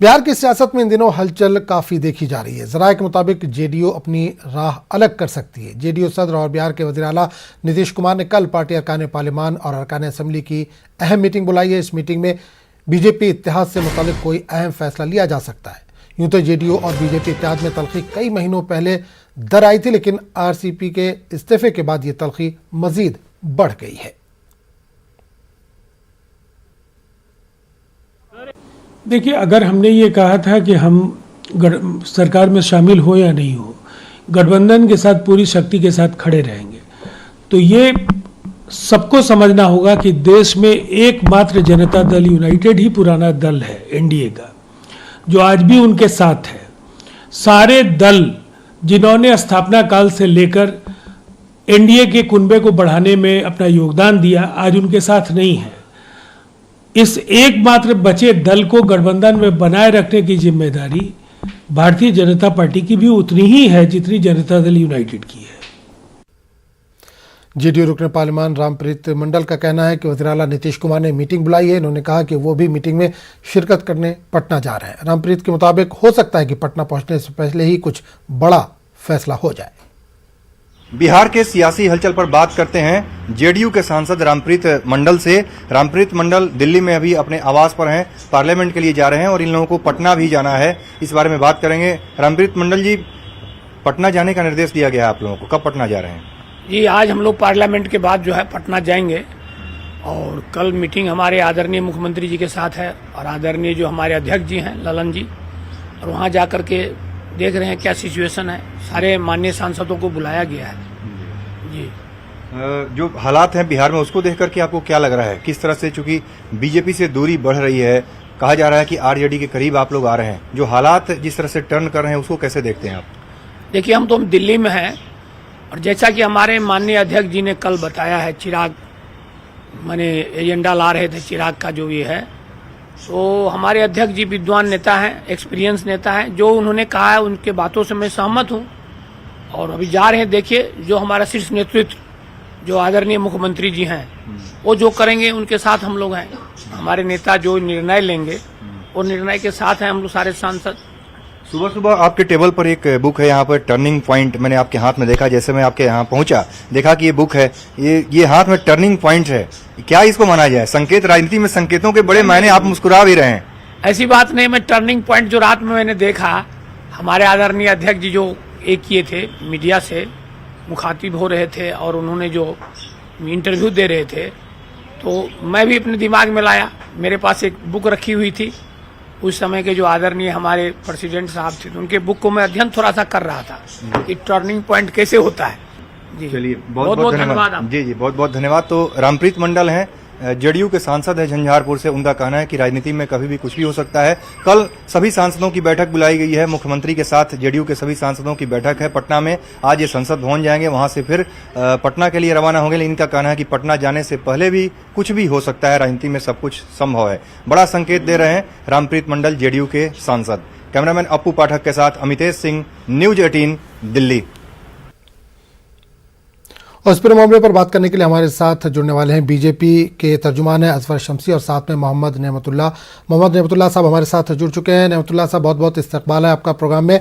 बिहार की सियासत में इन दिनों हलचल काफी देखी जा रही है। जराये के मुताबिक जेडीयू अपनी राह अलग कर सकती है। जेडीयू सदर और बिहार के वज़ीर आला नीतीश कुमार ने कल पार्टी अरकान पार्लियामान और अरकान असेंबली की अहम मीटिंग बुलाई है। इस मीटिंग में बीजेपी इत्तेहाद से मुतालिक कोई अहम फैसला लिया जा सकता है। यूं तो जेडीयू और बीजेपी इत्तेहाद में तल्खी कई महीनों पहले दर आई थी, लेकिन आरसीपी के इस्तीफे के बाद ये तल्खी मजीद बढ़ गई है। देखिए, अगर हमने ये कहा था कि हम सरकार में शामिल हो या नहीं हो, गठबंधन के साथ पूरी शक्ति के साथ खड़े रहेंगे, तो ये सबको समझना होगा कि देश में एकमात्र जनता दल यूनाइटेड ही पुराना दल है एनडीए का, जो आज भी उनके साथ है। सारे दल जिन्होंने स्थापना काल से लेकर एनडीए के कुनबे को बढ़ाने में अपना योगदान दिया, आज उनके साथ नहीं है। इस एकमात्र बचे दल को गठबंधन में बनाए रखने की जिम्मेदारी भारतीय जनता पार्टी की भी उतनी ही है जितनी जनता दल यूनाइटेड की है। जेडीयू रुकन पार्लियामान रामप्रीत मंडल का कहना है कि वज़ीर आला नीतीश कुमार ने मीटिंग बुलाई है। इन्होंने कहा कि वो भी मीटिंग में शिरकत करने पटना जा रहे हैं। रामप्रीत के मुताबिक हो सकता है कि पटना पहुंचने से पहले ही कुछ बड़ा फैसला हो जाए। बिहार के सियासी हलचल पर बात करते हैं जेडीयू के सांसद रामप्रीत मंडल से। रामप्रीत मंडल दिल्ली में अभी अपने आवास पर हैं, पार्लियामेंट के लिए जा रहे हैं और इन लोगों को पटना भी जाना है। इस बारे में बात करेंगे। रामप्रीत मंडल जी, पटना जाने का निर्देश दिया गया है आप लोगों को, कब पटना जा रहे हैं? जी, आज हम लोग पार्लियामेंट के बाद जो है पटना जाएंगे और कल मीटिंग हमारे आदरणीय मुख्यमंत्री जी के साथ है और आदरणीय जो हमारे अध्यक्ष जी हैं ललन जी, और वहाँ जा करके देख रहे हैं क्या सिचुएशन है। सारे माननीय सांसदों को बुलाया गया है जी। जो हालात हैं बिहार में, उसको देख करके आपको क्या लग रहा है? किस तरह से, चूंकि बीजेपी से दूरी बढ़ रही है, कहा जा रहा है कि आरजेडी के करीब आप लोग आ रहे हैं, जो हालात जिस तरह से टर्न कर रहे हैं उसको कैसे देखते हैं आप? देखिए, हम तो दिल्ली में हैं और जैसा कि हमारे माननीय अध्यक्ष जी ने कल बताया है, चिराग माने एजेंडा ला रहे थे चिराग का जो ये है, तो हमारे अध्यक्ष जी विद्वान नेता हैं, एक्सपीरियंस नेता हैं। जो उन्होंने कहा है उनके बातों से मैं सहमत हूँ और अभी जा रहे हैं। देखिए, जो हमारा शीर्ष नेतृत्व जो आदरणीय मुख्यमंत्री जी हैं वो जो करेंगे उनके साथ हम लोग हैं। हमारे नेता जो निर्णय लेंगे वो निर्णय के साथ हैं हम लोग सारे सांसद। सुबह सुबह आपके टेबल पर एक बुक है, यहाँ पर टर्निंग पॉइंट मैंने आपके हाथ में देखा। जैसे मैं आपके यहाँ पहुंचा, देखा कि ये बुक है, ये हाथ में टर्निंग पॉइंट है। क्या इसको माना जाए? संकेत, राजनीति में संकेतों के बड़े मायने, आप मुस्कुरा भी रहे हैं। ऐसी बात नहीं। मैं टर्निंग पॉइंट जो रात में मैंने देखा, हमारे आदरणीय अध्यक्ष जी जो एक किए थे, मीडिया से मुखातिब हो रहे थे और उन्होंने जो इंटरव्यू दे रहे थे, तो मैं भी अपने दिमाग में लाया। मेरे पास एक बुक रखी हुई थी, उस समय के जो आदरणीय हमारे प्रेसिडेंट साहब थे, उनके बुक को मैं अध्ययन थोड़ा सा कर रहा था कि टर्निंग पॉइंट कैसे होता है। जी, चलिए, बहुत बहुत धन्यवाद। जी जी, बहुत बहुत धन्यवाद। तो रामप्रीत मंडल हैं, जेडीयू के सांसद है झंझारपुर से। उनका कहना है कि राजनीति में कभी भी कुछ भी हो सकता है। कल सभी सांसदों की बैठक बुलाई गई है, मुख्यमंत्री के साथ जेडीयू के सभी सांसदों की बैठक है पटना में। आज ये संसद भवन जाएंगे, वहां से फिर पटना के लिए रवाना होंगे। इनका कहना है कि पटना जाने से पहले भी कुछ भी हो सकता है, राजनीति में सब कुछ संभव है। बड़ा संकेत दे रहे हैं रामप्रीत मंडल, जेडीयू के सांसद। कैमरामैन अप्पू पाठक के साथ अमितेश सिंह, न्यूज 18 दिल्ली। और इस पूरे मामले पर बात करने के लिए हमारे साथ जुड़ने वाले हैं बीजेपी के तर्जुमान है अजफर शमसी और साथ में मोहम्मद नेमतुल्लाह साहब हमारे साथ जुड़ चुके हैं। नेमतुल्लाह साहब, बहुत बहुत इस्तकबाल है आपका प्रोग्राम में।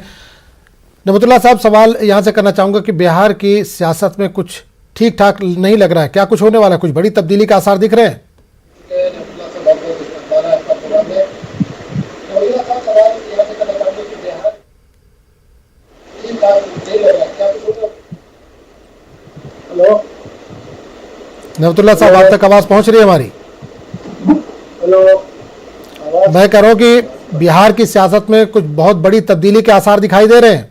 नेमतुल्लाह साहब, सवाल यहाँ से करना चाहूँगा कि बिहार की सियासत में कुछ ठीक ठाक नहीं लग रहा है, क्या कुछ होने वाला है? कुछ बड़ी तब्दीली के आसार दिख रहे हैं? नेमतुल्लाह साहब, आप तक आवाज पहुंच रही है हमारी? हेलो, मैं कह रहा हूं कि बिहार की सियासत में कुछ बहुत बड़ी तब्दीली के आसार दिखाई दे रहे हैं।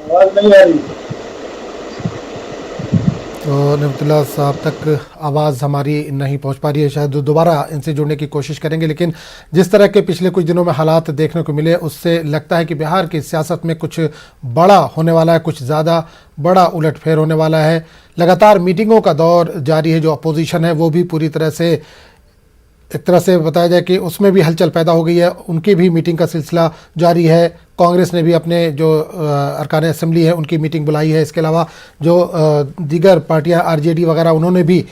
आवाज नहीं आ रही। तो नेमतुल्लाह साहब तक आवाज़ हमारी नहीं पहुंच पा रही है, शायद दोबारा इनसे जुड़ने की कोशिश करेंगे। लेकिन जिस तरह के पिछले कुछ दिनों में हालात देखने को मिले, उससे लगता है कि बिहार की सियासत में कुछ बड़ा होने वाला है, कुछ ज़्यादा बड़ा उलटफेर होने वाला है। लगातार मीटिंगों का दौर जारी है। जो अपोजिशन है वो भी पूरी तरह से, एक तरह से बताया जाए कि उसमें भी हलचल पैदा हो गई है, उनकी भी मीटिंग का सिलसिला जारी है। कांग्रेस ने भी अपने जो अरकान असेंबली है उनकी मीटिंग बुलाई है। इसके अलावा जो दीगर पार्टियां आरजेडी वगैरह, उन्होंने भी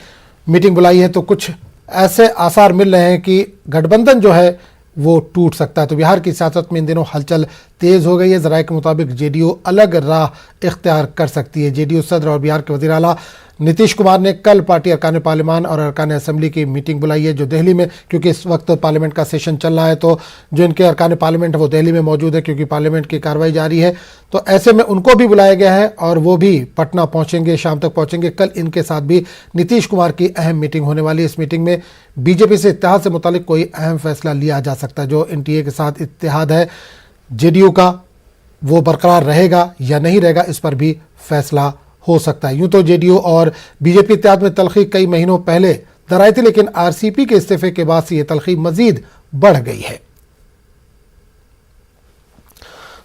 मीटिंग बुलाई है। तो कुछ ऐसे आसार मिल रहे हैं कि गठबंधन जो है वो टूट सकता है। तो बिहार की सियासत में इन दिनों हलचल तेज हो गई है। जराये के मुताबिक जेडीयू अलग राह इख्तियार कर सकती है। जेडीयू सदर और बिहार के वज़ीर आला नीतीश कुमार ने कल पार्टी अरकान पार्लियामान और अरकान असेंबली की मीटिंग बुलाई है, जो दिल्ली में, क्योंकि इस वक्त पार्लियामेंट का सेशन चल रहा है, तो जो इनके अरकान पार्लियामेंट है वो दिल्ली में मौजूद है क्योंकि पार्लियामेंट की कार्रवाई जारी है। तो ऐसे में उनको भी बुलाया गया है और वो भी पटना पहुंचेंगे, शाम तक पहुंचेंगे। कल इनके साथ भी नीतीश कुमार की अहम मीटिंग होने वाली है। इस मीटिंग में बीजेपी से इत्तेहाद से मुतालिक कोई अहम फैसला लिया जा सकता है। जो एनडीए के साथ इत्तेहाद है जेडीयू का, वो बरकरार रहेगा या नहीं रहेगा, इस पर भी फैसला हो सकता है। यूं तो जेडीयू और बीजेपी इत्तेहाद में तलखी कई महीनों पहले दराई थी, लेकिन आरसीपी के इस्तीफे के बाद से ये तलखी मजीद बढ़ गई है।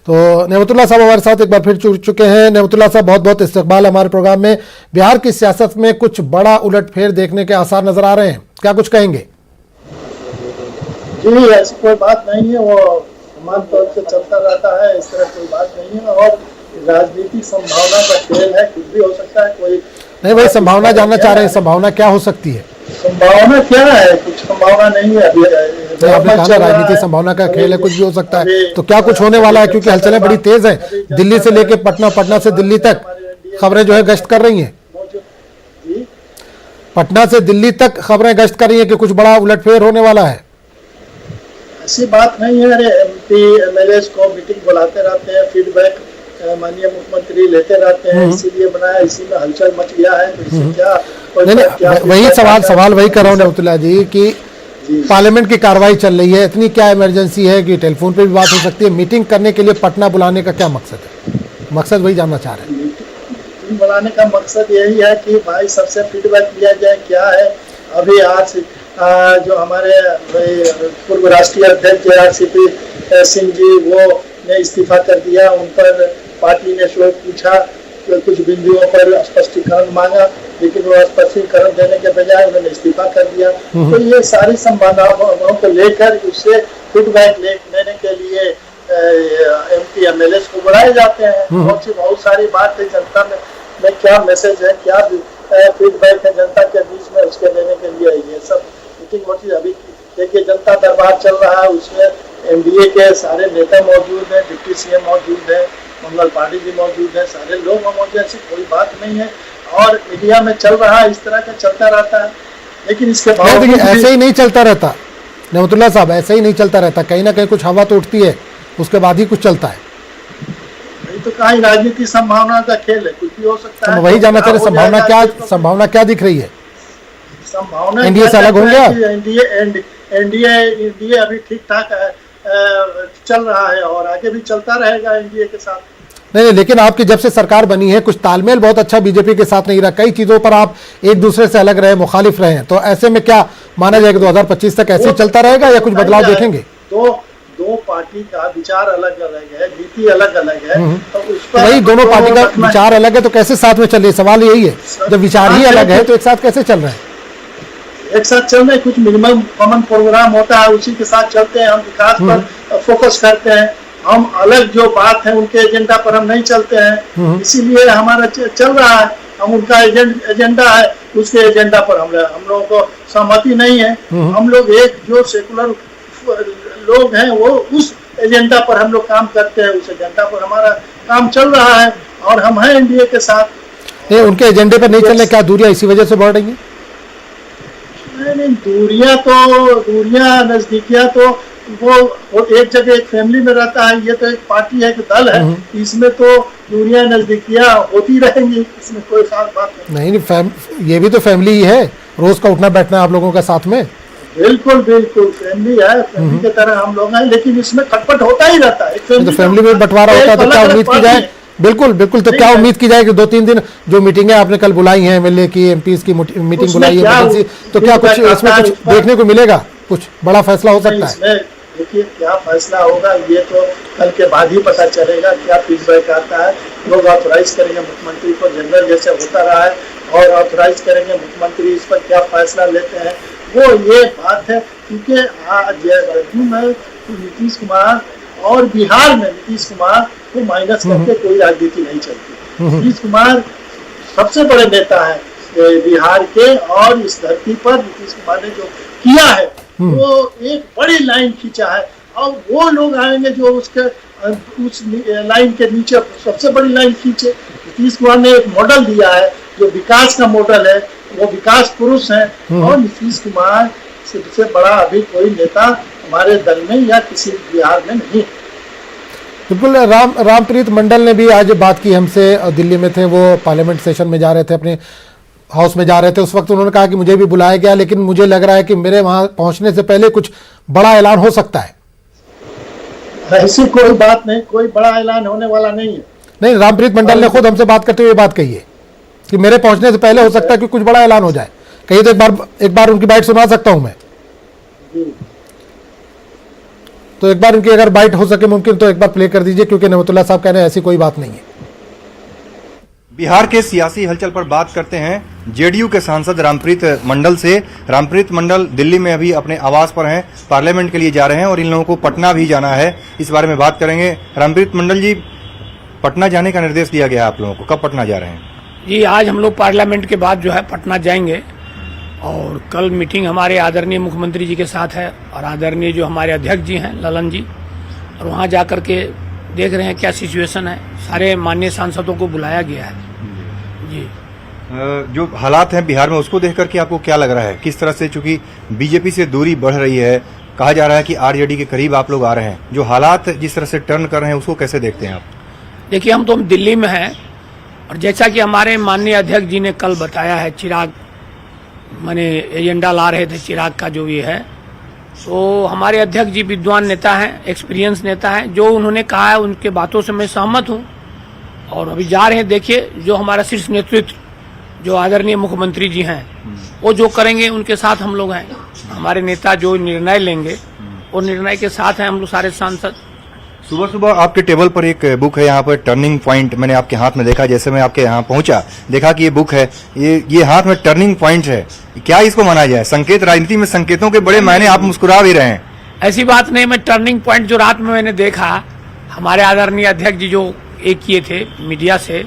तो नेमतुल्लाह साहब हमारे साथ एक बार फिर जुड़ चुके हैं। नेमतुल्लाह साहब, बहुत बहुत इस्तकबाल हमारे प्रोग्राम में। बिहार की सियासत में कुछ बड़ा उलटफेर देखने के आसार नजर आ रहे हैं, क्या कुछ कहेंगे? जी, ऐसी कोई बात नहीं है, वो समान तौर से चलता रहता है, इस तरह कोई बात नहीं है। और राजनीति संभावना का खेल है, कुछ भी हो सकता है। कोई नहीं भाई, संभावना जानना चाह रहे हैं, संभावना क्या हो सकती है? संभावना क्या है? कुछ संभावना नहीं है अभी। तो आपने कहा ना राजनीति संभावना का खेल है, कुछ भी हो सकता है, तो क्या कुछ होने वाला है? क्योंकि हलचलें बड़ी तेज हैं, दिल्ली से लेकर पटना, पटना से दिल्ली तक खबरें जो है गश्त कर रही हैं। पटना से दिल्ली तक खबरें गश्त कर रही हैं कि कुछ बड़ा उलटफेर होने वाला है। ऐसी बात नहीं है। अरे एमपी एमएलए को मीटिंग बुलाते रहते हैं, फीडबैक माननीय मुख्यमंत्री लेते रहते हैं, इसीलिए बनाया, इसी में हलचल मच गया है। तो इससे क्या वही सवाल वही कर रहा हूँ नेमतुल्लाह जी कि पार्लियामेंट की कार्रवाई चल रही है, इतनी क्या इमरजेंसी है कि टेलीफोन पे भी बात हो सकती है? मीटिंग करने के लिए पटना बुलाने का क्या मकसद है? मकसद वही जानना चाह रहे हैं। मीटिंग बुलाने का मकसद यही है कि भाई सबसे फीडबैक लिया जाए क्या है। अभी आज जो हमारे पूर्व राष्ट्रीय अध्यक्ष आरसीपी सिंह जी, वो ने इस्तीफा कर दिया। उन पर पार्टी ने शोध पूछा, कुछ बिंदुओं पर स्पष्टीकरण मांगा, लेकिन वो स्पष्टीकरण देने के बजाय उन्होंने इस्तीफा कर दिया। तो ये सारी संभावनाओं को लेकर उससे फीडबैक लेने के लिए एमपी एमएलए को बुलाए जाते हैं। बहुत सारी बात है, जनता में क्या मैसेज है, क्या फीडबैक है जनता के बीच में, उसके लेने के लिए ये सब मीटिंग होती है। अभी देखिए जनता दरबार चल रहा है, उसमें एनडीए के सारे नेता मौजूद हैं, डिप्टी सीएम मौजूद है, मंगल पांडे जी मौजूद है, सारे लोग मौजूद है। ऐसी कोई बात नहीं है और मीडिया में चल रहा है, इस तरह का चलता रहता है। लेकिन इसके बावजूद ऐसे ही नहीं चलता रहता नेमतुल्लाह साहब, ऐसे ही नहीं चलता रहता, कहीं ना कहीं कुछ हवा तो उठती है, उसके बाद ही कुछ चलता है। तो कहीं राजनीति संभावना का खेल है, कुछ भी हो सकता है। वही जानना चाह रहे, संभावना क्या दिख रही है? संभावना एनडीए से अलग होंगे? एनडीए अभी ठीक ठाक चल रहा है और आगे भी चलता रहेगा एनडीए के साथ। नहीं, लेकिन आपकी जब से सरकार बनी है कुछ तालमेल बहुत अच्छा बीजेपी के साथ नहीं रहा, कई चीजों पर आप एक दूसरे से अलग रहे, मुखालिफ रहे हैं। तो ऐसे में क्या माना जाएगा 2025 तक ऐसे ही चलता रहेगा या कुछ बदलाव देखेंगे? दो पार्टी का विचार अलग अलग है, नीति अलग अलग है, तो उस पर वही दोनों पार्टी का विचार अलग है तो कैसे साथ में चल रही है? सवाल यही है, जब विचार ही अलग है तो एक साथ कैसे चल रहे हैं? एक साथ चल रहे, कुछ मिनिमम कॉमन प्रोग्राम होता है, उसी के साथ चलते हैं। हम विकास पर फोकस करते हैं, हम अलग जो बात है उनके एजेंडा पर हम नहीं चलते हैं, इसीलिए हमारा चल रहा है। हम उनका एजेंडा है, उसके एजेंडा पर हम लोगों को सहमति नहीं है। हम लोग एक जो सेकुलर लोग हैं वो उस एजेंडा पर हम लोग काम करते हैं, उस एजेंडा पर हमारा काम चल रहा है और हम हैं एनडीए के साथ। नहीं, उनके एजेंडे पर नहीं चलने, क्या दूरियां इसी वजह से बढ़ रही हैं? नहीं, दूरियां नजदीकियां तो वो एक जगह एक फैमिली में रहता है, ये तो एक पार्टी है, एक दल है, इसमें तो दूरियां नजदीकियां होती रहेंगी, इसमें कोई खास बात नहीं। ये भी तो फैमिली ही है, रोज का उठना बैठना आप लोगों का साथ में। बिल्कुल फैमिली है, फैमिली की तरह हम लोग हैं, लेकिन इसमें खटपट होता ही रहता है। तो फैमिली में बंटवारा होता है तो क्या उम्मीद की जाए? बिल्कुल, तो क्या उम्मीद की जाए कि 2-3 दिन जो मीटिंगें आपने कल बुलाई हैं, एमएलए की, एमपीज की मीटिंग बुलाई है, तो क्या कुछ इसमें कुछ देखने को मिलेगा? कुछ बड़ा फैसला हो सकता है? देखिए क्या फैसला होगा ये तो कल के बाद ही पता चलेगा, क्या फीडबैक आता है। लोग ऑथोराइज करेंगे मुख्यमंत्री को, जनरल जैसे होता रहा है, और ऑथोराइज करेंगे मुख्यमंत्री, इस पर क्या फैसला लेते हैं वो ये बात है। क्योंकि जदयू में नीतीश कुमार और बिहार में नीतीश कुमार को माइनस करके कोई राजनीति नहीं चलती। नीतीश कुमार सबसे बड़े नेता है बिहार के, और इस धरती पर नीतीश कुमार ने जो किया है वो एक बड़ी लाइन खींचा है, और वो लोग आएंगे जो उसके उस लाइन के नीचे सबसे बड़ी लाइन खींचे। नीतीश कुमार ने एक मॉडल दिया है जो विकास का मॉडल है, वो विकास पुरुष है, और नीतीश कुमार सबसे बड़ा अभी कोई नेता हमारे दल में या किसी बिहार में नहीं। बिल्कुल। रामप्रीत मंडल ने भी आज बात की हमसे, दिल्ली में थे, वो पार्लियामेंट सेशन में जा रहे थे, अपने हाउस में जा रहे थे। उस वक्त उन्होंने कहा कि मुझे भी बुलाया गया, लेकिन मुझे लग रहा है कि मेरे वहां पहुंचने से पहले कुछ बड़ा ऐलान हो सकता है। ऐसी कोई बात नहीं, कोई बड़ा ऐलान होने वाला नहीं है। नहीं, रामप्रीत मंडल ने खुद हमसे बात करते हुए बात कही है कि मेरे पहुंचने से पहले हो सकता है कि कुछ बड़ा ऐलान हो जाए। कहीं तो एक बार उनकी बाइट सुना सकता हूं मैं, तो एक बार उनकी अगर बाइट हो सके मुमकिन तो एक बार प्ले कर दीजिए, क्योंकि नहमतुल्लाह साहब कह रहे हैं ऐसी कोई बात नहीं है। बिहार के सियासी हलचल पर बात करते हैं जेडीयू के सांसद रामप्रीत मंडल से। रामप्रीत मंडल दिल्ली में अभी अपने आवास पर हैं, पार्लियामेंट के लिए जा रहे हैं और इन लोगों को पटना भी जाना है। इस बारे में बात करेंगे। रामप्रीत मंडल जी, पटना जाने का निर्देश दिया गया है आप लोगों को, कब पटना जा रहे हैं? जी, आज हम लोग पार्लियामेंट के बाद जो है पटना जाएंगे, और कल मीटिंग हमारे आदरणीय मुख्यमंत्री जी के साथ है और आदरणीय जो हमारे अध्यक्ष जी हैं ललन जी, और वहाँ जा करके देख रहे हैं क्या सिचुएशन है। सारे माननीय सांसदों को बुलाया गया है जी। जो हालात हैं बिहार में उसको देख करके आपको क्या लग रहा है, किस तरह से, चूंकि बीजेपी से दूरी बढ़ रही है, कहा जा रहा है कि आरजेडी के करीब आप लोग आ रहे हैं, जो हालात जिस तरह से टर्न कर रहे हैं उसको कैसे देखते हैं आप? देखिए, हम तो दिल्ली में हैं, और जैसा कि हमारे माननीय अध्यक्ष जी ने कल बताया है, चिराग माने एजेंडा ला रहे थे चिराग का जो ये है, तो हमारे अध्यक्ष जी विद्वान नेता हैं, एक्सपीरियंस नेता हैं, जो उन्होंने कहा है उनके बातों से मैं सहमत हूँ। और अभी जा रहे हैं, देखिए जो हमारा शीर्ष नेतृत्व जो आदरणीय मुख्यमंत्री जी हैं वो जो करेंगे उनके साथ हम लोग हैं। हमारे नेता जो निर्णय लेंगे वो निर्णय के साथ हैं हम लोग सारे सांसद। सुबह सुबह आपके टेबल पर एक बुक है यहाँ पर, टर्निंग पॉइंट, मैंने आपके हाथ में देखा, जैसे मैं आपके यहाँ पहुंचा देखा कि ये बुक है, ये हाथ में टर्निंग पॉइंट है, क्या इसको माना जाए? संकेत, राजनीति में संकेतों के बड़े मायने, आप मुस्कुरा भी रहे हैं। ऐसी बात नहीं, मैं टर्निंग पॉइंट जो रात में मैंने देखा, हमारे आदरणीय अध्यक्ष जी जो एक किए थे, मीडिया से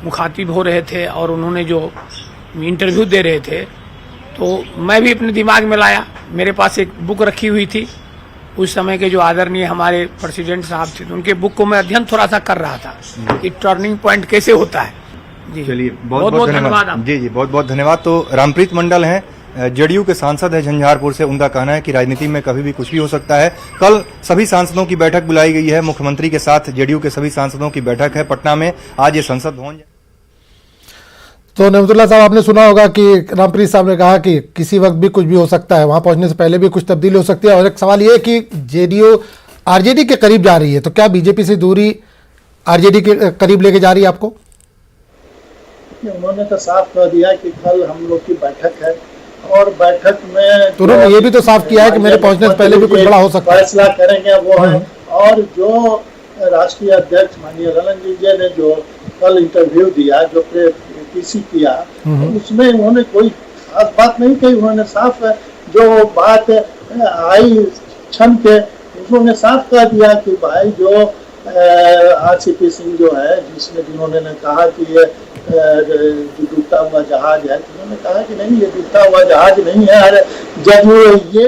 मुखातिब हो रहे थे और उन्होंने जो इंटरव्यू दे रहे थे, तो मैं भी अपने दिमाग में लाया। मेरे पास एक बुक रखी हुई थी, उस समय के जो आदरणीय हमारे प्रेसिडेंट साहब थे, तो उनके बुक को मैं अध्ययन थोड़ा सा कर रहा था कि टर्निंग पॉइंट कैसे होता है। जी चलिए, बहुत बहुत धन्यवाद। जी, बहुत बहुत धन्यवाद। तो रामप्रीत मंडल हैं, जेडीयू के सांसद है झंझारपुर से। उनका कहना है कि राजनीति में कभी भी कुछ भी हो सकता है। कल सभी सांसदों की बैठक बुलाई गई है, मुख्यमंत्री के साथ जेडीयू के सभी सांसदों की बैठक है पटना में। आज ये संसद भवन। तो नहमतुल्लाह साहब, आपने सुना होगा कि रामप्रीत साहब ने कहा कि किसी वक्त भी कुछ भी हो सकता है, वहां पहुंचने से पहले भी कुछ तब्दीली हो सकती है। और एक सवाल ये है कि जेडीयू आरजेडी के करीब जा रही है, तो क्या बीजेपी से दूरी आरजेडी के करीब लेके जा रही है आपको? उन्होंने तो साफ कह दिया कि कल हम लोग की बैठक है, और बैठक में तो उन्होंने ये भी तो साफ किया है कि मेरे पहुंचने से पहले भी कुछ बड़ा हो सकता है, फैसला करेंगे वो है। और जो राष्ट्रीय अध्यक्ष माननीय ललन जी ने जो कल इंटरव्यू दिया, जो पीसी किया, तो उसमें उन्होंने कोई खास बात नहीं कही। उन्होंने साफ जो बात आई क्षण के, उन्होंने साफ कह दिया कि भाई जो आरसीपी सिंह जो है, जिन्होंने कहा कि ये जो डूबता हुआ जहाज है, उन्होंने कहा कि नहीं, ये डूबता हुआ जहाज नहीं है, अरे जब ये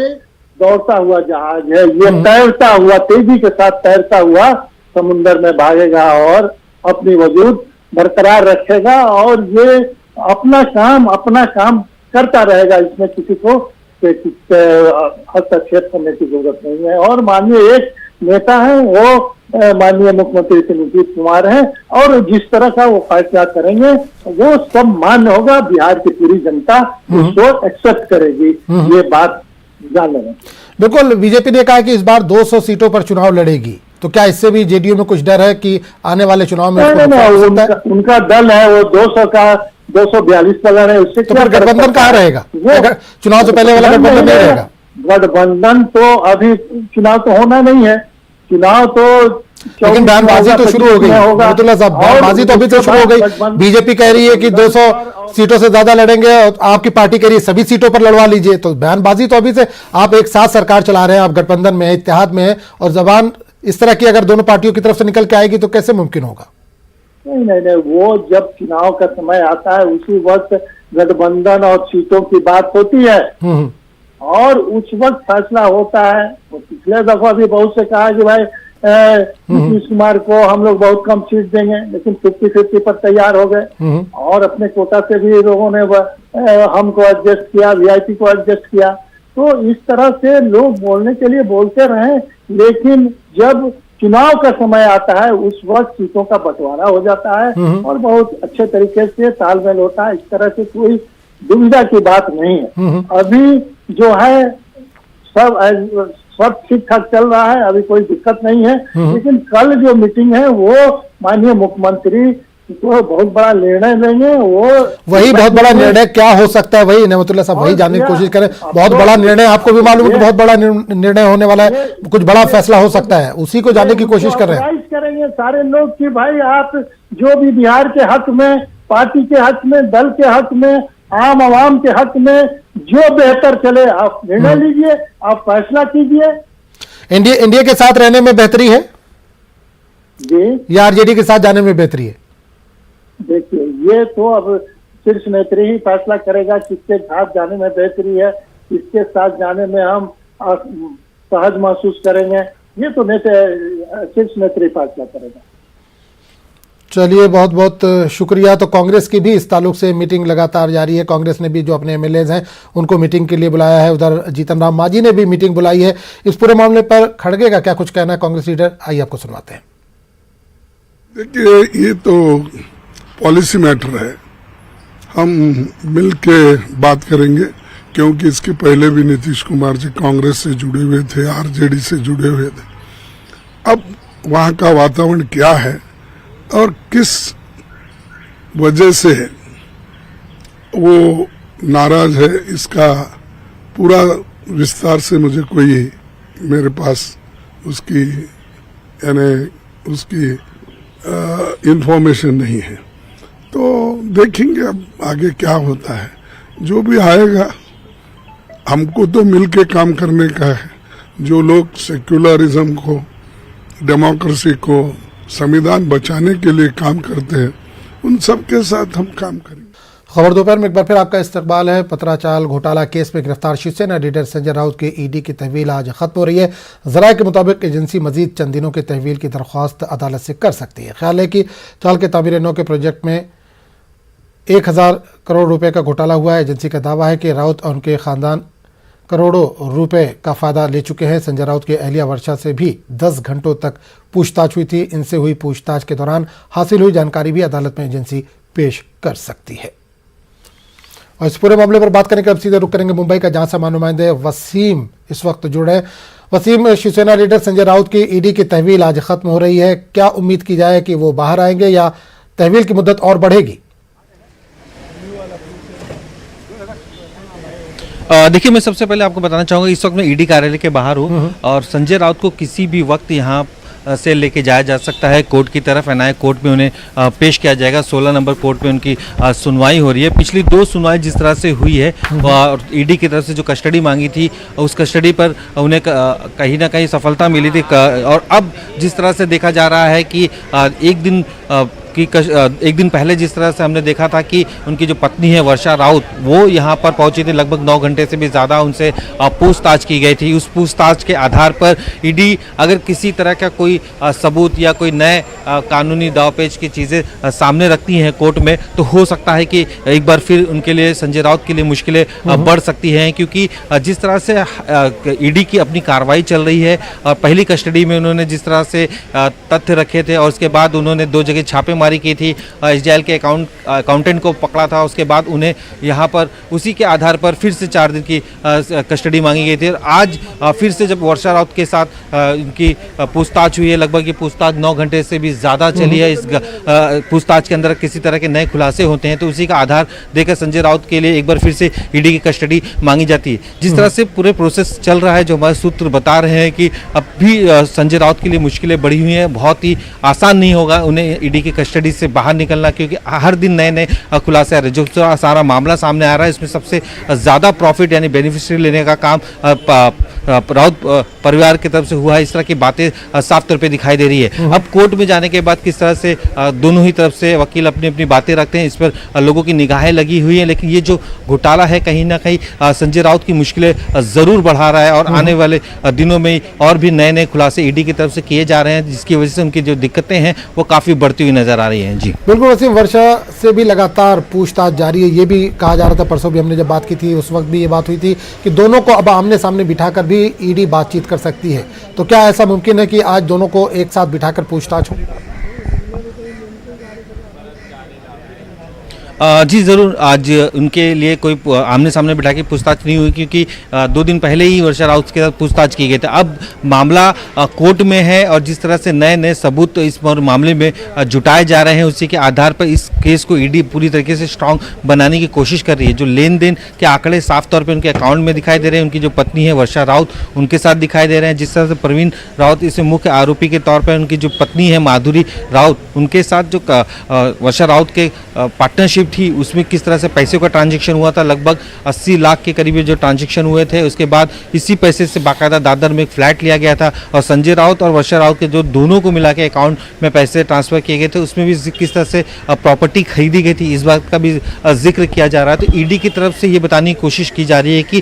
दौड़ता हुआ जहाज है, ये तैरता हुआ, तेजी के साथ तैरता हुआ समुद्र में भागेगा और अपनी वजूद बरकरार रखेगा, और ये अपना काम करता रहेगा। इसमें किसी को हस्तक्षेप करने की जरूरत नहीं है। और माननीय एक नेता है, वो माननीय मुख्यमंत्री श्री नीतीश कुमार हैं, और जिस तरह का वो फैसला करेंगे वो सब मान्य होगा। बिहार की पूरी जनता उसको एक्सेप्ट करेगी, ये बात जान लें। बिल्कुल। बीजेपी ने कहा कि इस बार 200 सीटों पर चुनाव लड़ेगी, तो क्या इससे भी जेडीयू में कुछ डर है कि आने वाले चुनाव में उनका दल है वो 200 का 242 पर लड़े, उससे तो फिर गठबंधन कहाँ रहेगा? चुनाव से पहले वाला गठबंधन नहीं रहेगा। गठबंधन तो अभी चुनाव तो होना नहीं है, चुनाव तो लेकिन बयानबाजी तो शुरू हो गई। अब्दुल्ला साहब, बयानबाजी तो अभी तो शुरू हो गई। बीजेपी कह रही है कि 200 सीटों से ज्यादा लड़ेंगे, और आपकी पार्टी कह रही है सभी सीटों पर लड़वा लीजिए। तो बयानबाजी तो अभी से, आप एक साथ सरकार चला रहे हैं, आप गठबंधन में है, इत्तेहाद में है, और जबान इस तरह की अगर दोनों पार्टियों की तरफ से निकल के आएगी तो कैसे मुमकिन होगा? नहीं, वो जब चुनाव का समय आता है उसी वक्त गठबंधन और सीटों की बात होती है, और उस वक्त फैसला होता है। तो पिछले दफा भी बहुत से कहा कि भाई नीतीश कुमार को हम लोग बहुत कम सीट देंगे, लेकिन 50-50 पर तैयार हो गए और अपने कोटा से भी लोगों ने हमको एडजस्ट किया, वीआईपी को एडजस्ट किया। तो इस तरह से लोग बोलने के लिए बोलते रहे, लेकिन जब चुनाव का समय आता है उस वक्त सीटों का बंटवारा हो जाता है और बहुत अच्छे तरीके से तालमेल होता है। इस तरह से कोई दुविधा की बात नहीं है। अभी जो है सब ठीक ठाक चल रहा है, अभी कोई दिक्कत नहीं है। लेकिन कल जो मीटिंग है वो माननीय मुख्यमंत्री तो बहुत बड़ा निर्णय लेंगे। वो वही बहुत बड़ा निर्णय क्या हो सकता है, वही नेमतुल्लाह साहब वही जानने की कोशिश करें। बहुत बड़ा निर्णय, आपको भी मालूम है कि बहुत बड़ा निर्णय होने वाला है, कुछ बड़ा फैसला हो सकता है, उसी को जानने की कोशिश कर रहे हैं। करेंगे सारे लोग कि भाई आप जो भी बिहार के हक में, पार्टी के हक में, दल के हक में, आम आवाम के हक में जो बेहतर चले आप निर्णय लीजिए, आप फैसला कीजिए। एनडीए के साथ रहने में बेहतरी है जी या आरजेडी के साथ जाने में बेहतरी है? देखिए, ये तो अब शीर्ष नेत्री ही फैसला करेगा किसके साथ जाने में बेहतरी है, किसके साथ जाने में हम सहज महसूस करेंगे। ये तो शीर्ष नेत्री फैसला करेगा। चलिए, बहुत बहुत शुक्रिया। तो कांग्रेस की भी इस ताल्लुक से मीटिंग लगातार जारी है। कांग्रेस ने भी जो अपने एमएलएज हैं उनको मीटिंग के लिए बुलाया है। उधर जीतन राम मांझी ने भी मीटिंग बुलाई है। इस पूरे मामले पर खड़गे का क्या कुछ कहना है कांग्रेस लीडर, आइए आपको सुनवाते हैं। देखिए, ये तो पॉलिसी मैटर है, हम मिल के बात करेंगे, क्योंकि इसके पहले भी नीतीश कुमार जी कांग्रेस से जुड़े हुए थे, आरजेडी से जुड़े हुए थे। अब वहाँ का वातावरण क्या है और किस वजह से वो नाराज है, इसका पूरा विस्तार से मुझे कोई मेरे पास उसकी इंफॉर्मेशन नहीं है। तो देखेंगे अब आगे क्या होता है। जो भी आएगा, हमको तो मिलके काम करने का है। जो लोग सेक्युलरिज्म को, डेमोक्रेसी को, संविधान बचाने के लिए काम करते हैं, उन सब के साथ हम काम करेंगे। खबर दोपहर में एक बार फिर आपका इस्तकबाल है। पत्राचाल घोटाला केस में गिरफ्तार शिवसेना लीडर संजय राउत की ईडी की तहवील आज खत्म हो रही है। जराये के मुताबिक एजेंसी मजीद चंद दिनों की तहवील की दरख्वास्त अदालत से कर सकती है। ख्याल है कि चाल के तामीर नौ के प्रोजेक्ट में 1000 करोड़ रुपए का घोटाला हुआ है। एजेंसी का दावा है कि राउत और उनके खानदान करोड़ों रुपए का फायदा ले चुके हैं। संजय राउत की अहलिया वर्षा से भी 10 घंटों तक पूछताछ हुई थी। इनसे हुई पूछताछ के दौरान हासिल हुई जानकारी भी अदालत में एजेंसी पेश कर सकती है। और इस पूरे मामले पर बात करने के अब सीधे रुक करेंगे मुंबई का, जहां से नुमाइंदे वसीम इस वक्त जुड़े हैं। वसीम, शिवसेना लीडर संजय राउत की ईडी की तहवील आज खत्म हो रही है, क्या उम्मीद की जाए कि वो बाहर आएंगे या तहवील की मुद्दत और बढ़ेगी? देखिए, मैं सबसे पहले आपको बताना चाहूँगा, इस वक्त मैं ईडी कार्यालय के बाहर हूँ और संजय राउत को किसी भी वक्त यहाँ से लेके जाया जा सकता है कोर्ट की तरफ। एनआईए कोर्ट में उन्हें पेश किया जाएगा। 16 नंबर कोर्ट में उनकी सुनवाई हो रही है। पिछली 2 सुनवाई जिस तरह से हुई है और ईडी की तरफ से जो कस्टडी मांगी थी, उस कस्टडी पर उन्हें कहीं ना कहीं सफलता मिली थी। और अब जिस तरह से देखा जा रहा है कि एक दिन पहले जिस तरह से हमने देखा था कि उनकी जो पत्नी है वर्षा राउत, वो यहाँ पर पहुंची थी। लगभग 9 घंटे से भी ज़्यादा उनसे पूछताछ की गई थी। उस पूछताछ के आधार पर ईडी अगर किसी तरह का कोई सबूत या कोई नए कानूनी दावपेच की चीज़ें सामने रखती हैं कोर्ट में, तो हो सकता है कि एक बार फिर उनके लिए, संजय राउत के लिए मुश्किलें बढ़ सकती हैं। क्योंकि जिस तरह से ईडी की अपनी कार्रवाई चल रही है, पहली कस्टडी में उन्होंने जिस तरह से तथ्य रखे थे और उसके बाद उन्होंने 2 जगह छापेमारी की थी, एसडीएल के अकाउंटेंट को पकड़ा था, उसके बाद उन्हें यहाँ पर उसी के आधार पर फिर से 4 दिन की कस्टडी मांगी गई थी। और आज फिर से जब वर्षा राउत के साथ इनकी पूछताछ हुई है, लगभग ये पूछताछ 9 घंटे से भी ज़्यादा चली है। इस पूछताछ के अंदर किसी तरह के नए खुलासे होते हैं तो उसी का आधार देकर संजय राउत के लिए एक बार फिर से ईडी की कस्टडी मांगी जाती है। जिस तरह से पूरे प्रोसेस चल रहा है, जो हमारे सूत्र बता रहे हैं कि अब भी संजय राउत के लिए मुश्किलें बढ़ी हुई हैं। बहुत ही आसान नहीं होगा उन्हें ईडी की कस्टडी कस्टडी से बाहर निकलना, क्योंकि हर दिन नए नए खुलासे आ रहे हैं। जो सारा मामला सामने आ रहा है इसमें सबसे ज़्यादा प्रॉफिट यानी बेनिफिशियरी लेने का काम राउत परिवार की तरफ से हुआ है, इस तरह की बातें साफ तौर पे दिखाई दे रही है। अब कोर्ट में जाने के बाद किस तरह से दोनों ही तरफ से वकील अपनी अपनी बातें रखते हैं, इस पर लोगों की निगाहें लगी हुई हैं। लेकिन ये जो घोटाला है कहीं ना कहीं संजय राउत की मुश्किलें ज़रूर बढ़ा रहा है और आने वाले दिनों में और भी नए नए खुलासे ईडी की तरफ से किए जा रहे हैं, जिसकी वजह से उनकी जो दिक्कतें हैं वो काफ़ी बढ़ती हुई नजर आ रही हैं। जी बिल्कुल वसीम, वर्षा से भी लगातार पूछताछ जारी है। ये भी कहा जा रहा था, परसों भी हमने जब बात की थी उस वक्त भी ये बात हुई थी कि दोनों को अब आमने सामने बिठाकर भी ईडी बातचीत कर सकती है। तो क्या ऐसा मुमकिन है कि आज दोनों को एक साथ बिठाकर पूछताछ हो? जी ज़रूर, आज उनके लिए कोई आमने सामने बिठा के पूछताछ नहीं हुई, क्योंकि 2 दिन पहले ही वर्षा राउत के साथ पूछताछ की गई थी। अब मामला कोर्ट में है और जिस तरह से नए नए सबूत इस मामले में जुटाए जा रहे हैं, उसी के आधार पर इस केस को ईडी पूरी तरीके से स्ट्रांग बनाने की कोशिश कर रही है। जो लेन देन के आंकड़े साफ तौर पर उनके अकाउंट में दिखाई दे रहे हैं, उनकी जो पत्नी है वर्षा राउत उनके साथ दिखाई दे रहे हैं। जिस तरह से प्रवीण राउत इसमें मुख्य आरोपी के तौर पर, उनकी जो पत्नी है माधुरी राउत उनके साथ जो वर्षा राउत के पार्टनरशिप थी उसमें किस तरह से पैसे का ट्रांजैक्शन हुआ था, लगभग 80 लाख के करीब जो ट्रांजैक्शन हुए थे। उसके बाद इसी पैसे से बाकायदा दादर में एक फ्लैट लिया गया था और संजय राउत और वर्षा राउत के जो दोनों को मिला के अकाउंट में पैसे ट्रांसफर किए गए थे, उसमें भी किस तरह से प्रॉपर्टी खरीदी गई थी, इस बात का भी जिक्र किया जा रहा है। तो ईडी की तरफ से ये बताने की कोशिश की जा रही है कि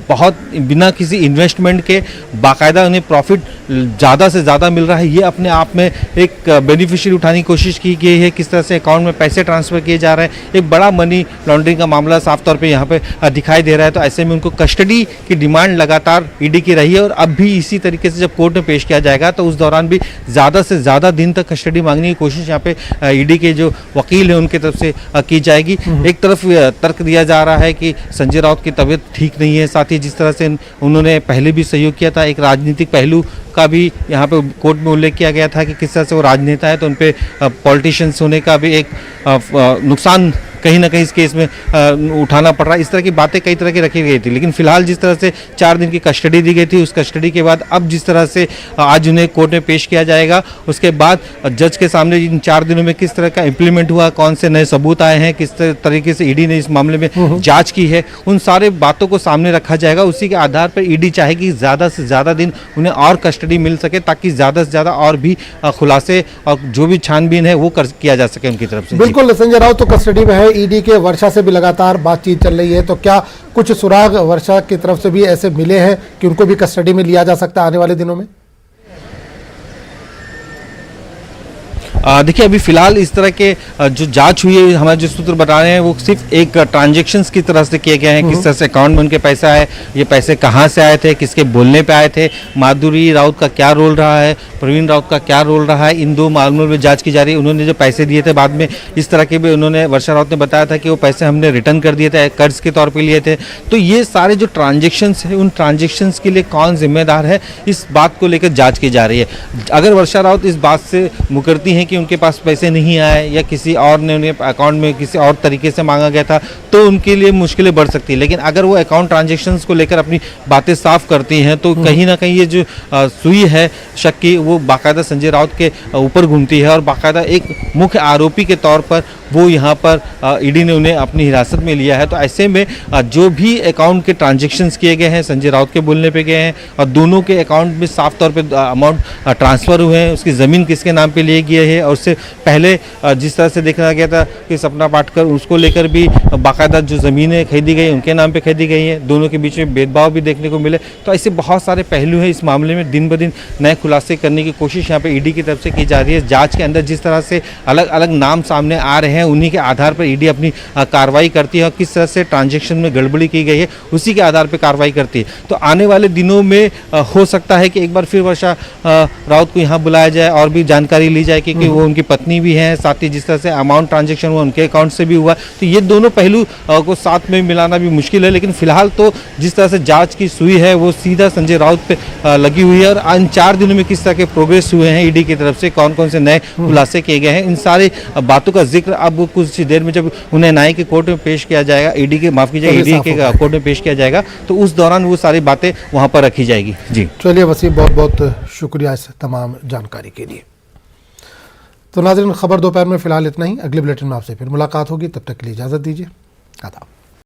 बहुत बिना किसी इन्वेस्टमेंट के बाकायदा उन्हें प्रॉफिट ज़्यादा से ज़्यादा मिल रहा है। ये अपने आप में एक बेनिफिशियरी उठाने की कोशिश की गई है, किस तरह से अकाउंट में पैसे ट्रांसफर किए जा रहे हैं। एक बड़ा मनी लॉन्ड्रिंग का मामला साफ तौर पे यहाँ पे दिखाई दे रहा है। तो ऐसे में उनको कस्टडी की डिमांड लगातार ईडी की रही है और अब भी इसी तरीके से जब कोर्ट में पेश किया जाएगा तो उस दौरान भी ज़्यादा से ज़्यादा दिन तक कस्टडी मांगने की कोशिश यहाँ पे ईडी के जो वकील हैं उनकी तरफ से की जाएगी। एक तरफ तर्क दिया जा रहा है कि संजय राउत की तबीयत ठीक नहीं है, साथ ही जिस तरह से उन्होंने पहले भी सहयोग किया था, एक राजनीतिक पहलू का भी यहाँ पे कोर्ट में उल्लेख किया गया था कि किस तरह से वो राजनेता है तो उन पे पॉलिटिशियंस होने का भी एक नुकसान कहीं ना कहीं इस केस में उठाना पड़ रहा है। इस तरह की बातें कई तरह की रखी गई थी, लेकिन फिलहाल जिस तरह से 4 दिन की कस्टडी दी गई थी, उस कस्टडी के बाद अब जिस तरह से आज उन्हें कोर्ट में पेश किया जाएगा, उसके बाद जज के सामने इन 4 दिनों में किस तरह का इम्प्लीमेंट हुआ, कौन से नए सबूत आए हैं, किस तरीके से ईडी ने इस मामले में जाँच की है, उन सारे बातों को सामने रखा जाएगा। उसी के आधार पर ईडी चाहेगी ज़्यादा से ज़्यादा दिन उन्हें और कस्टडी मिल सके, ताकि ज़्यादा से ज़्यादा और भी खुलासे और जो भी छानबीन है वो किया जा सके उनकी तरफ से। बिल्कुल, संजय राउत तो कस्टडी में है, ईडी के वर्षा से भी लगातार बातचीत चल रही है। तो क्या कुछ सुराग वर्षा की तरफ से भी ऐसे मिले हैं कि उनको भी कस्टडी में लिया जा सकता है आने वाले दिनों में? देखिए, अभी फिलहाल इस तरह के जो जांच हुई है, हमारे जो सूत्र बता रहे हैं वो सिर्फ एक ट्रांजैक्शंस की तरह से किए गए हैं। किस तरह से अकाउंट में उनके पैसा है, ये पैसे कहां से आए थे, किसके बोलने पे आए थे, माधुरी राउत का क्या रोल रहा है, प्रवीण राउत का क्या रोल रहा है, इन 2 मामलों में जांच की जा रही है। उन्होंने जो पैसे दिए थे बाद में इस तरह के भी उन्होंने वर्षा राउत ने बताया था कि वो पैसे हमने रिटर्न कर दिए थे, कर्ज के तौर पर लिए थे। तो ये सारे जो ट्रांजेक्शन्स है, उन ट्रांजेक्शन्स के लिए कौन जिम्मेदार है, इस बात को लेकर जाँच की जा रही है। अगर वर्षा राउत इस बात से मुकरती हैं कि उनके पास पैसे नहीं आए या किसी और ने उन्हें अकाउंट में किसी और तरीके से मांगा गया था, तो उनके लिए मुश्किलें बढ़ सकती है। लेकिन अगर वो अकाउंट ट्रांजैक्शंस को लेकर अपनी बातें साफ करती हैं तो कहीं ना कहीं ये जो सुई है शक की, वो बाकायदा संजय राउत के ऊपर घूमती है और बाकायदा एक मुख्य आरोपी के तौर पर वो यहाँ पर ईडी ने उन्हें अपनी हिरासत में लिया है। तो ऐसे में जो भी अकाउंट के ट्रांजैक्शंस किए गए हैं संजय राउत के बोलने पे गए हैं और दोनों के अकाउंट में साफ तौर पे अमाउंट ट्रांसफ़र हुए हैं, उसकी ज़मीन किसके नाम पे लिए गए हैं और उससे पहले जिस तरह से देखा गया था कि सपना पाटकर, उसको लेकर भी बाकायदा जो ज़मीनें खरीदी गई उनके नाम पे खरीदी गई हैं, दोनों के बीच में भेदभाव भी देखने को मिले। तो ऐसे बहुत सारे पहलू हैं इस मामले में, दिन ब दिन नए खुलासे करने की कोशिश यहाँ पे ईडी की तरफ से की जा रही है। जाँच के अंदर जिस तरह से अलग अलग नाम सामने आ रहे हैं, उन्हीं के आधार पर ईडी अपनी कार्रवाई करती है और किस तरह से ट्रांजैक्शन में गड़बड़ी की गई है उसी के आधार पर कार्रवाई करती है। तो आने वाले दिनों में हो सकता है कि एक बार फिर वर्षा राउत को यहाँ बुलाया जाए और भी जानकारी ली जाए, क्योंकि वो उनकी पत्नी भी हैं, साथ ही जिस तरह से अमाउंट ट्रांजैक्शन हुआ उनके अकाउंट से भी हुआ, तो ये दोनों पहलू को साथ में मिलाना भी मुश्किल है। लेकिन फिलहाल तो जिस तरह से जांच की सुई है वो सीधा संजय राउत पे लगी हुई है और इन 4 दिनों में किस तरह के प्रोग्रेस हुए हैं ईडी की तरफ से, कौन कौन से नए खुलासे किए गए हैं, इन सारी बातों का जिक्र अब कुछ देर में जब उन्हें न्याय के कोर्ट में पेश किया जाएगा, ईडी के माफ कीजिएगा ईडी के कोर्ट में पेश किया जाएगा, तो उस दौरान वो सारी बातें वहां पर रखी जाएगी। जी चलिए वसीम, बहुत बहुत शुक्रिया इस तमाम जानकारी के लिए। तो नाज़रीन, खबर दोपहर में फिलहाल इतना ही। अगले बुलेटिन में आपसे फिर मुलाकात होगी, तब तक के लिए इजाज़त दीजिए। आदाब।